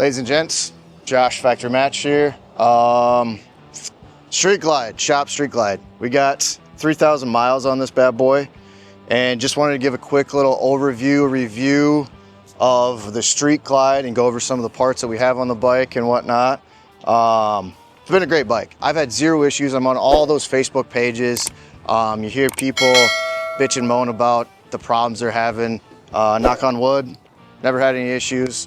Ladies and gents, Josh Factory Match here. Street Glide, shop Street Glide. We got 3,000 miles on this bad boy, and just wanted to give a quick little review of the Street Glide and go over some of the parts that we have on the bike and whatnot. It's been a great bike. I've had zero issues. I'm on all those Facebook pages. You hear people bitch and moan about the problems they're having. Knock on wood, never had any issues.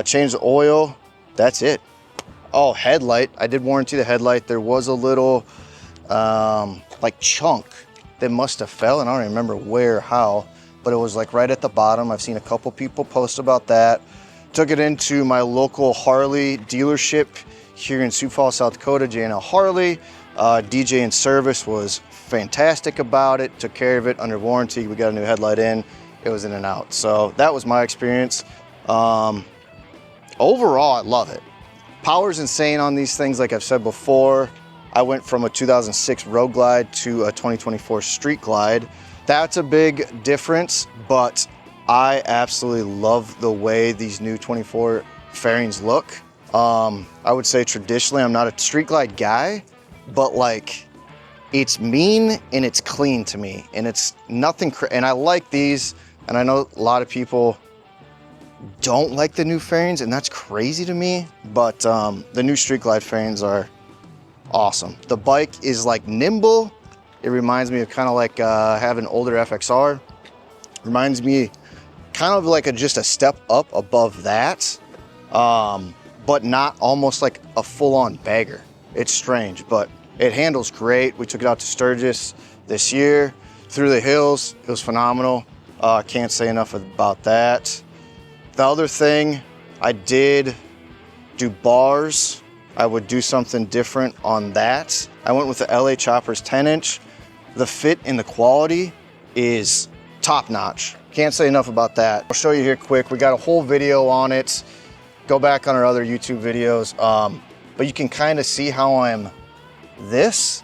Changed the oil, that's it. Oh, headlight, I did warranty the headlight. There was a little like chunk that must have fell, and I don't remember where, how, but it was like right at the bottom. I've seen a couple people post about that. Took it into my local Harley dealership here in Sioux Falls, South Dakota, J&L Harley. DJ in service was fantastic about it, took care of it under warranty. We got a new headlight in, it was in and out. So that was my experience. Overall, I love it. Power's insane on these things, like I've said before. I went from a 2006 Road Glide to a 2024 Street Glide. That's a big difference, but I absolutely love the way these new 24 Fairings look. I would say traditionally, I'm not a Street Glide guy, but like, it's mean and it's clean to me, and it's nothing, and I like these, and I know a lot of people don't like the new fairings, and that's crazy to me, but the new Street Glide fairings are awesome. The bike is like nimble. It reminds me of kind of like having an older FXR. Reminds me kind of like just a step up above that, but not almost like a full-on bagger. It's strange, but it handles great. We took it out to Sturgis this year through the hills. It was phenomenal. Can't say enough about that. The other thing, I did do bars. I would do something different on that. I went with the LA Choppers 10-inch. The fit and the quality is top notch. Can't say enough about that. I'll show you here quick. We got a whole video on it. Go back on our other YouTube videos. But you can kind of see how I'm this.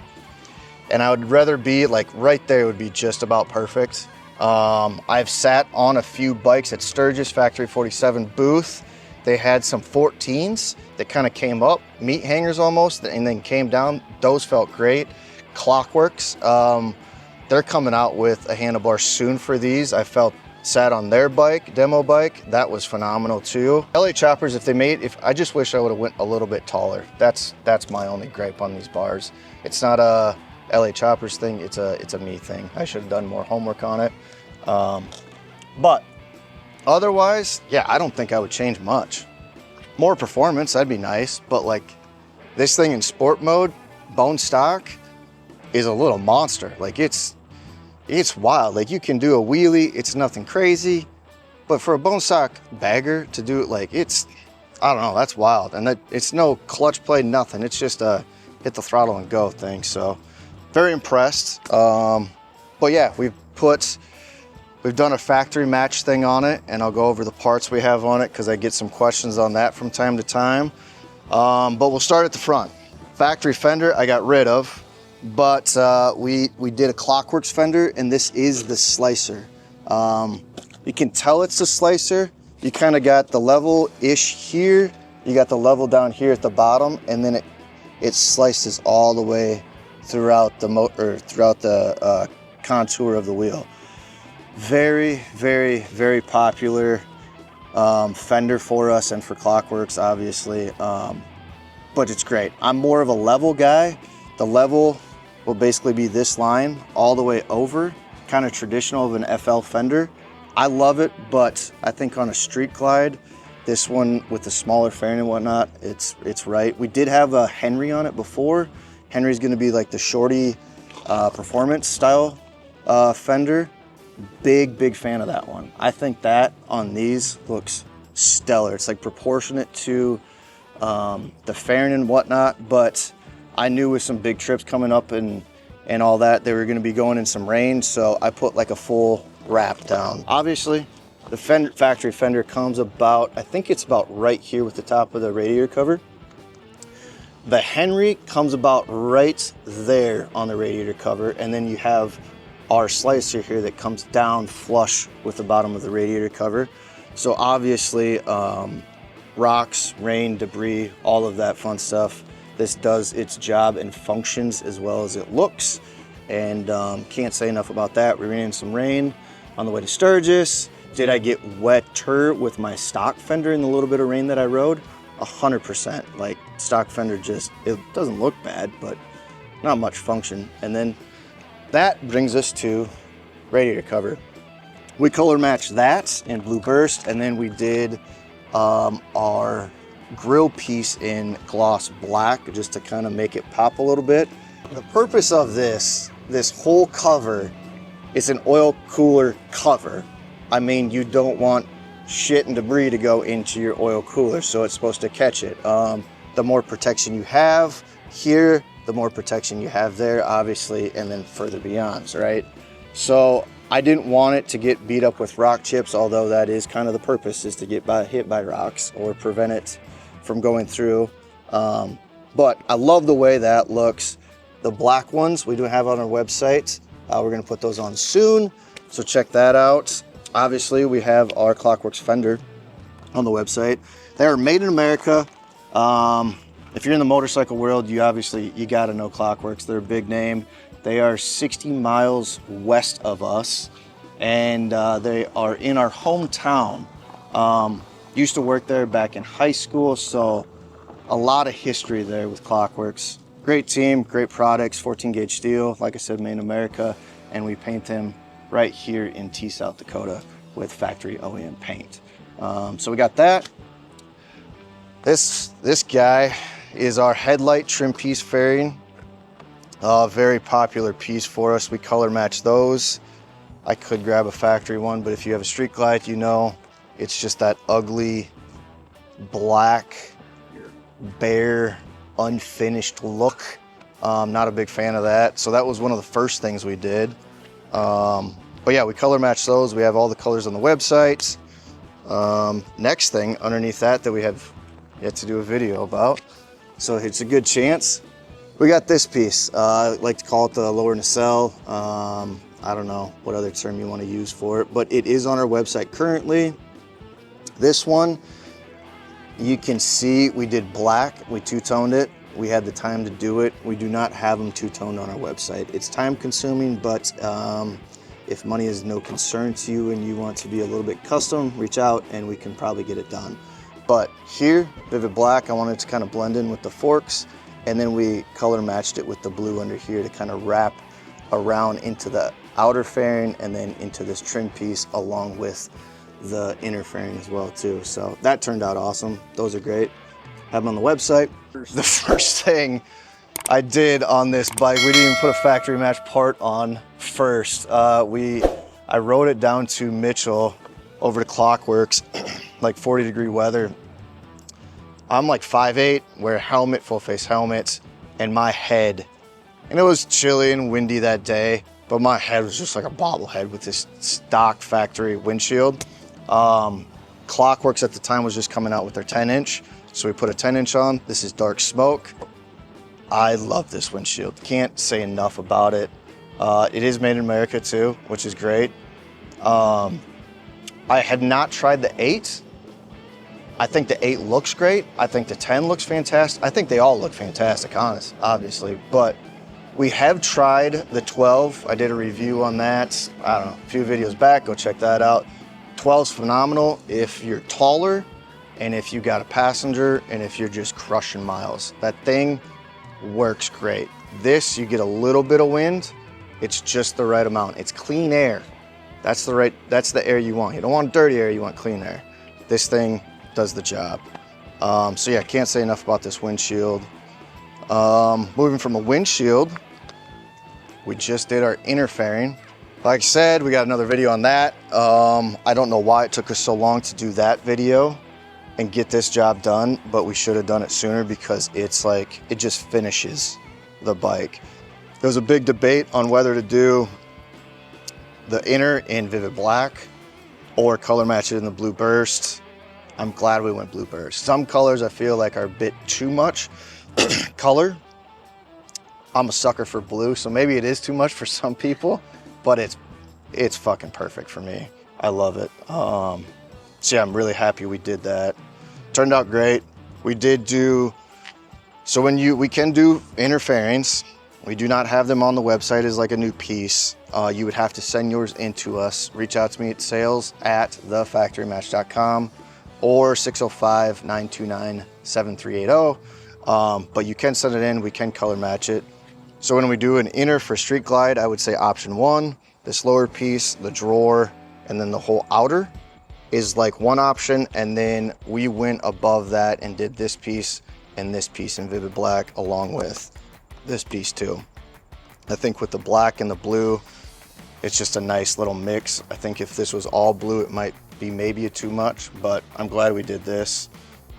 And I would rather be like right there would be just about perfect. I've sat on a few bikes at Sturgis Factory 47 booth. They had some 14s that kind of came up, meat hangers almost, and then came down. Those felt great. Klock Werks, they're coming out with a handlebar soon for these. I sat on their bike, demo bike. That was phenomenal too. LA Choppers, I just wish I would have went a little bit taller. That's my only gripe on these bars. It's not a LA Choppers thing, it's a me thing. I should have done more homework on it. But otherwise, yeah, I don't think I would change much. More performance, that'd be nice, but like this thing in sport mode, bone stock, is a little monster. Like it's wild. Like you can do a wheelie, it's nothing crazy, but for a bone stock bagger to do it, like I don't know, that's wild. And it's no clutch play, nothing. It's just a hit the throttle and go thing. So very impressed. But yeah, we've done a factory match thing on it, and I'll go over the parts we have on it because I get some questions on that from time to time. But we'll start at the front. Factory fender I got rid of, but we did a Klock Werks fender, and this is the slicer. You can tell it's the slicer. You kind of got the level-ish here. You got the level down here at the bottom, and then it slices all the way throughout the contour of the wheel. Very, very, very popular fender for us and for Klock Werks, obviously, but it's great. I'm more of a level guy. The level will basically be this line all the way over, kind of traditional of an FL fender. I love it, but I think on a Street Glide, this one with the smaller fairing and whatnot, it's right. We did have a Henry on it before. Henry's gonna be like the shorty performance style fender. Big fan of that one. I think that on these looks stellar. It's like proportionate to the fairing and whatnot, but I knew with some big trips coming up and all that, they were gonna be going in some rain, so I put like a full wrap down. Obviously, the factory fender comes about, I think it's about right here with the top of the radiator cover. The Henry comes about right there on the radiator cover, and then you have our slicer here that comes down flush with the bottom of the radiator cover. So obviously, rocks, rain, debris, all of that fun stuff. This does its job and functions as well as it looks. And can't say enough about that. We ran in some rain on the way to Sturgis. Did I get wetter with my stock fender in the little bit of rain that I rode? 100%. Like, stock fender just, it doesn't look bad, but not much function. And then that brings us to radiator cover. We color matched that in Blue Burst, and then we did our grill piece in gloss black just to kind of make it pop a little bit. The purpose of this whole cover is an oil cooler cover. I mean, you don't want shit and debris to go into your oil cooler, so it's supposed to catch it. The more protection you have here, the more protection you have there, obviously, and then further beyond, right? So I didn't want it to get beat up with rock chips, although that is kind of the purpose, is to get hit by rocks or prevent it from going through. But I love the way that looks. The black ones we do have on our website. We're gonna put those on soon, so check that out. Obviously, we have our Klock Werks fender on the website. They are made in America. If you're in the motorcycle world, you gotta know Klock Werks. They're a big name. They are 60 miles west of us, and they are in our hometown. Used to work there back in high school, so a lot of history there with Klock Werks. Great team, great products, 14 gauge steel, like I said, made in America, and we paint them right here in T, South Dakota with factory OEM paint. So we got that. This guy is our headlight trim piece fairing. Very popular piece for us. We color match those. I could grab a factory one, but if you have a street glide, you know it's just that ugly black, bare, unfinished look. Not a big fan of that. So that was one of the first things we did. But yeah, we color match those. We have all the colors on the website. Next thing underneath that we have yet to do a video about. So it's a good chance. We got this piece. I like to call it the lower nacelle. I don't know what other term you want to use for it, but it is on our website currently. This one, you can see we did black. We two-toned it. We had the time to do it. We do not have them two-toned on our website. It's time consuming, but if money is no concern to you and you want to be a little bit custom, reach out and we can probably get it done. But here, Vivid Black, I wanted to kind of blend in with the forks, and then we color matched it with the blue under here to kind of wrap around into the outer fairing and then into this trim piece along with the inner fairing as well too. So that turned out awesome. Those are great. Have them on the website. The first thing I did on this bike, we didn't even put a factory match part on first. I rode it down to Mitchell over to Klock Werks, like 40-degree weather. I'm like 5'8", wear a helmet, full face helmet, and my head, and it was chilly and windy that day, but my head was just like a bobblehead with this stock factory windshield. Klock Werks at the time was just coming out with their 10-inch, so we put a 10-inch on. This is Dark Smoke. I love this windshield. Can't say enough about it. It is made in America too, which is great. I had not tried the 8. I think the 8 looks great. I think the 10 looks fantastic. I think they all look fantastic, obviously. But we have tried the 12. I did a review on that, I don't know, a few videos back. Go check that out. 12's phenomenal if you're taller and if you got a passenger and if you're just crushing miles. That thing works great. This, you get a little bit of wind. It's just the right amount. It's clean air. That's the air you want. You don't want dirty air, you want clean air. This thing does the job. So yeah, can't say enough about this windshield. Moving from a windshield, we just did our inner fairing. Like I said, we got another video on that. I don't know why it took us so long to do that video and get this job done, but we should have done it sooner because it's like, it just finishes the bike. There was a big debate on whether to do the inner in Vivid Black or color match it in the Blue Burst. I'm glad we went Blue Burst. Some colors I feel like are a bit too much color. I'm a sucker for blue, so maybe it is too much for some people, but it's fucking perfect for me. I love it. So yeah, I'm really happy we did that. turned out great. We did do, so we can do inner fairings. We do not have them on the website as like a new piece. You would have to send yours in to us. Reach out to me at sales@thefactorymatch.com or 605-929-7380. But you can send it in, we can color match it. So when we do an inner for street glide, I would say option 1, this lower piece, the drawer, and then the whole outer is like one option. And then we went above that and did this piece and this piece in vivid black along with this piece too. I think with the black and the blue, it's just a nice little mix. I think if this was all blue, it might be maybe too much, but I'm glad we did this.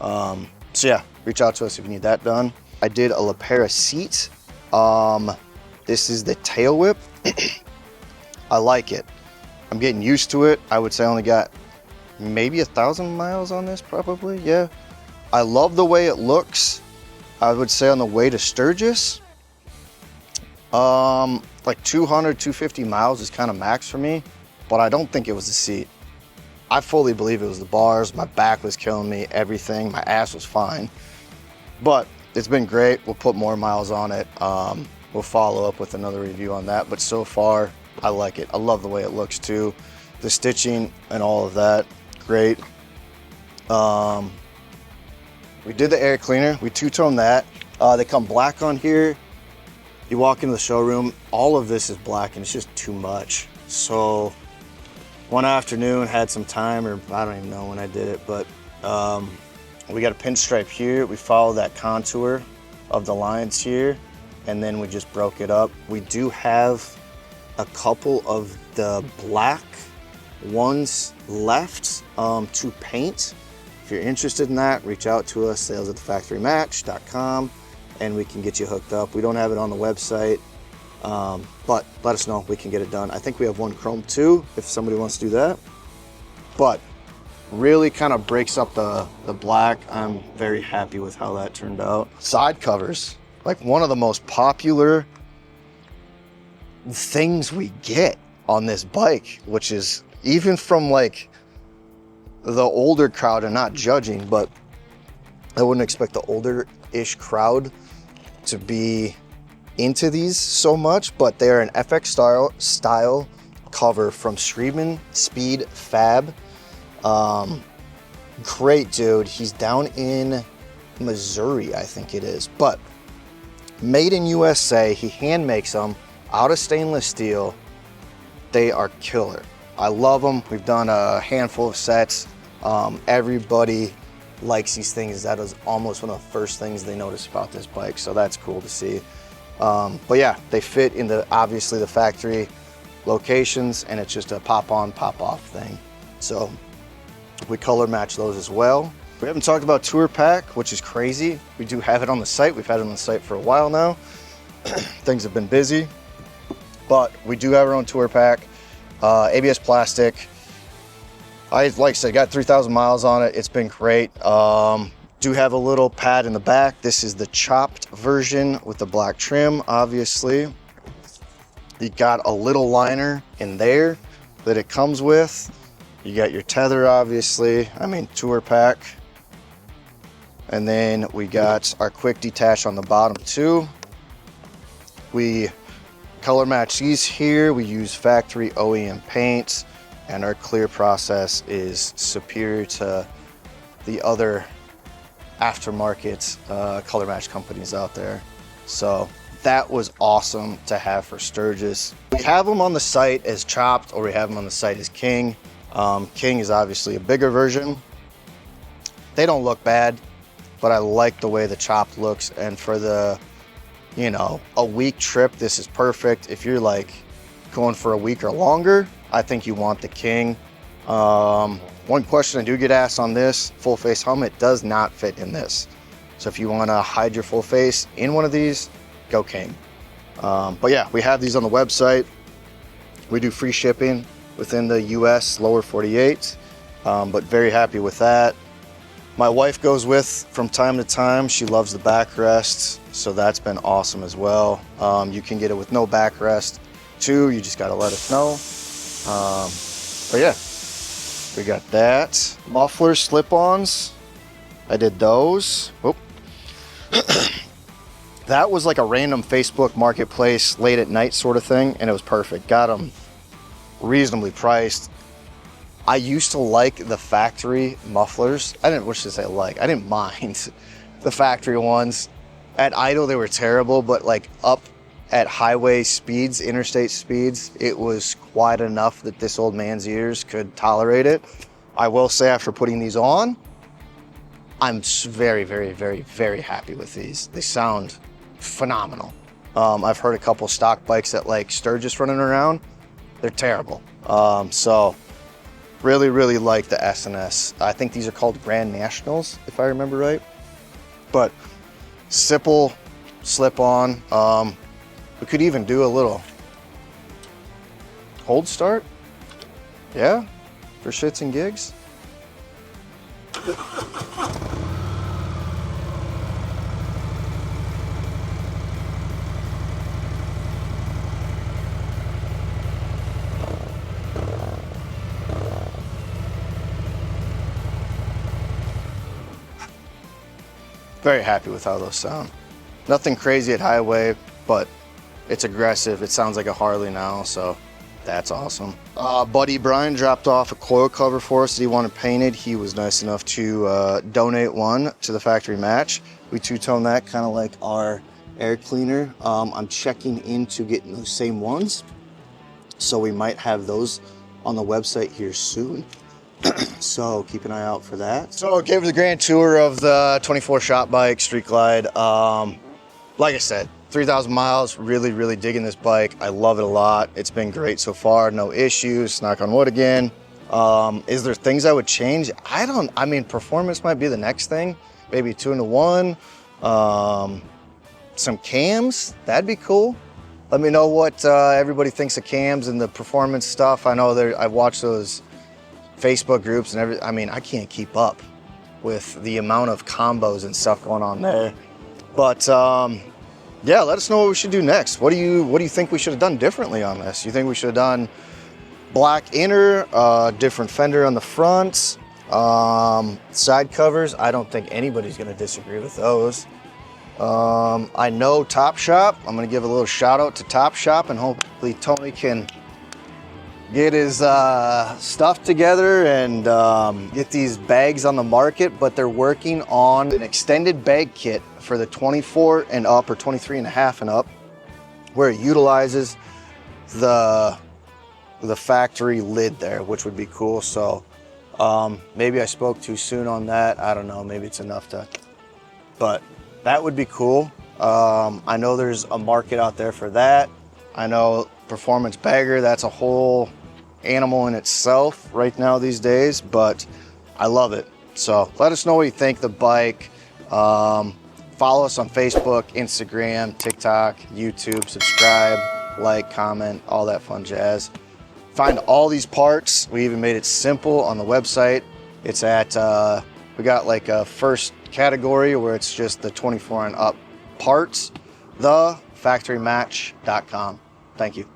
So yeah, reach out to us if you need that done. I did a Lepera seat. This is the tail whip. I like it. I'm getting used to it. I would say I only got maybe 1,000 miles on this, probably, yeah. I love the way it looks. I would say on the way to Sturgis, like 200, 250 miles is kind of max for me, but I don't think it was the seat. I fully believe it was the bars. My back was killing me, everything. My ass was fine, but it's been great. We'll put more miles on it. We'll follow up with another review on that, but so far, I like it. I love the way it looks too. The stitching and all of that, great. We did the air cleaner. We two-toned that. They come black on here. You walk into the showroom, all of this is black and it's just too much. So one afternoon, had some time, or I don't even know when I did it, but we got a pinstripe here. We followed that contour of the lines here, and then we just broke it up. We do have a couple of the black ones left to paint. If you're interested in that, reach out to us, sales@thefactorymatch.com, and we can get you hooked up. We don't have it on the website, but let us know, we can get it done. I think we have one chrome too, if somebody wants to do that. But really kind of breaks up the black. I'm very happy with how that turned out. Side covers, like one of the most popular things we get on this bike, which is even from like the older crowd, and not judging, but I wouldn't expect the older-ish crowd to be into these so much, but they're an FX style cover from Screamin' Speed Fab. Great dude. He's down in Missouri, I think it is, but made in USA. He hand makes them out of stainless steel. They are killer. I love them. We've done a handful of sets. Everybody likes these things. That is almost one of the first things they notice about this bike, so that's cool to see. But yeah, they fit into obviously the factory locations, and it's just a pop on, pop off thing. So we color match those as well. We haven't talked about Tour Pack, which is crazy. We do have it on the site. We've had it on the site for a while now. Things have been busy, but we do have our own Tour Pack. ABS plastic. Like I said, got 3,000 miles on it. It's been great. Do have a little pad in the back. This is the chopped version with the black trim, obviously. You got a little liner in there that it comes with. You got your tether, obviously. I mean, Tour Pack. And then we got our quick detach on the bottom too. We color match these here. We use factory OEM paint, and our clear process is superior to the other aftermarket color match companies out there. So that was awesome to have for Sturgis. We have them on the site as chopped, or we have them on the site as king. King is obviously a bigger version. They don't look bad, but I like the way the chopped looks, and for the, you know, a week trip, this is perfect. If you're like going for a week or longer, I think you want the king. One question I do get asked on this, full face helmet does not fit in this. So if you want to hide your full face in one of these, go king. But yeah, we have these on the website. We do free shipping within the US, lower 48, but very happy with that. My wife goes with from time to time. She loves the backrest, so that's been awesome as well. You can get it with no backrest too. You just got to let us know. But yeah, we got that. Muffler slip-ons. I did those. Oop. That was like a random Facebook marketplace late at night sort of thing, and it was perfect. Got them reasonably priced. I used to like the factory mufflers. I didn't mind the factory ones. At idle, they were terrible, but like up at highway speeds, interstate speeds, it was quite enough that this old man's ears could tolerate it. I will say, after putting these on, I'm very, very, very, very happy with these. They sound phenomenal. I've heard a couple stock bikes that like Sturgis running around, they're terrible. So really, really like the S&S. I think these are called Grand Nationals, if I remember right. But simple slip-on. We could even do a little hold start. Yeah, for shits and gigs. Very happy with how those sound. Nothing crazy at highway, but it's aggressive. It sounds like a Harley now, so that's awesome. Buddy Brian dropped off a coil cover for us that he wanted painted. He was nice enough to donate one to the factory match. We two-tone that kind of like our air cleaner. I'm checking into getting those same ones, so we might have those on the website here soon. So keep an eye out for that. So I gave the grand tour of the 24 shop bike, Street Glide. Like I said, 3,000 miles, really, really digging this bike. I love it a lot. It's been great so far, no issues, knock on wood again. Is there things I would change? I mean, performance might be the next thing. Maybe 2-in-1. Some cams, that'd be cool. Let me know what everybody thinks of cams and the performance stuff. I know I watch those Facebook groups and everything. I mean, I can't keep up with the amount of combos and stuff going on there. But yeah, let us know what we should do next. What do you think we should have done differently on this? You think we should have done black inner, different fender on the front, side covers? I don't think anybody's gonna disagree with those. I know Top Shop. I'm gonna give a little shout out to Top Shop, and hopefully Tony can get his stuff together and get these bags on the market. But they're working on an extended bag kit for the 24 and up, or 23.5 and up, where it utilizes the factory lid there, which would be cool. So maybe I spoke too soon on that. I don't know, maybe it's enough to, but that would be cool. I know there's a market out there for that. I know performance bagger, that's a whole animal in itself right now these days, but I love it. So let us know what you think of the bike. Follow us on Facebook, Instagram, TikTok, YouTube, subscribe, like, comment, all that fun jazz. Find all these parts. We even made it simple on the website. It's at, we got like a first category where it's just the 24 and up parts, thefactorymatch.com. Thank you.